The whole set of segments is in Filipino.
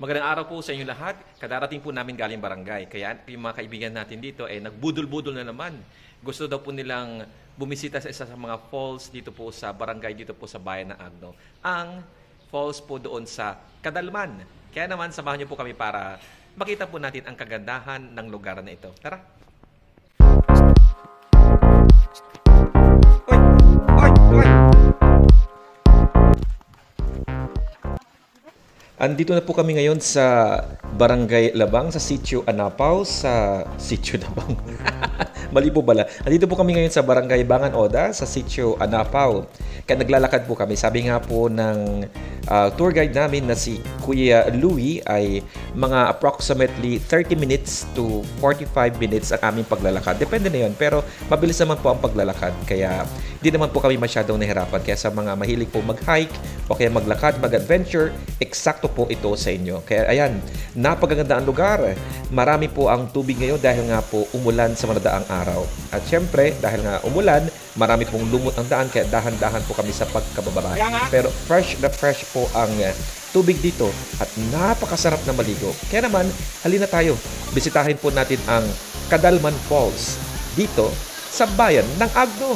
Magandang araw po sa inyo lahat. Kadarating po namin galing barangay. Kaya yung mga kaibigan natin dito ay nagbudol-budol na naman. Gusto daw po nilang bumisita sa isa sa mga falls dito po sa barangay, dito po sa bayan ng Agno. Ang falls po doon sa Kadalman. Kaya naman, samahan niyo po kami para makita po natin ang kagandahan ng lugar na ito. Tara! Oy! Oy! Oy! Andito na po kami ngayon sa Barangay Labang, sa Sitio Anapaw, sa Sitio Labang. Mali po bala. Andito po kami ngayon sa Barangay Bangan Oda, sa Sitio Anapaw. Kaya naglalakad po kami. Sabi nga po ng tour guide namin na si Kuya Louie ay mga approximately 30 minutes to 45 minutes ang aming paglalakad. Depende na yun. Pero mabilis naman po ang paglalakad. Kaya hindi naman po kami masyadong nahirapan. Kaya sa mga mahilig po mag-hike o kaya maglakad, mag-adventure, eksakto po ito sa inyo. Kaya ayan, napakaganda ang lugar. Marami po ang tubig ngayon dahil nga po umulan sa manadaang araw. At syempre, dahil nga umulan, marami pong lumot ang daan kaya dahan-dahan po kami sa pagkababa. Pero fresh na fresh po ang tubig dito at napakasarap na maligo. Kaya naman, halina tayo. Bisitahin po natin ang Kadalman Falls dito sa bayan ng Agno.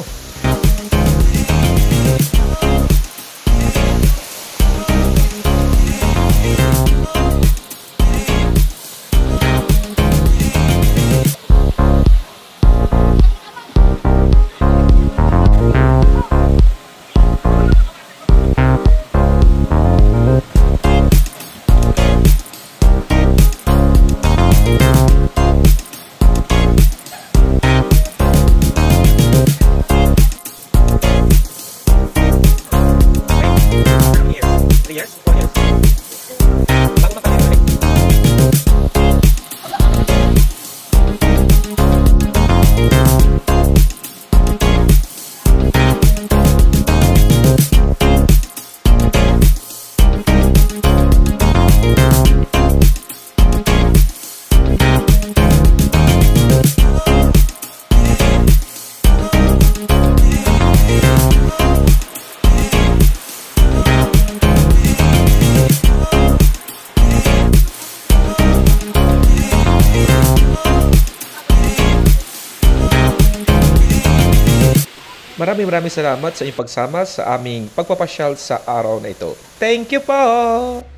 Maraming salamat sa inyong pagsama sa aming pagpapasyal sa araw na ito. Thank you po!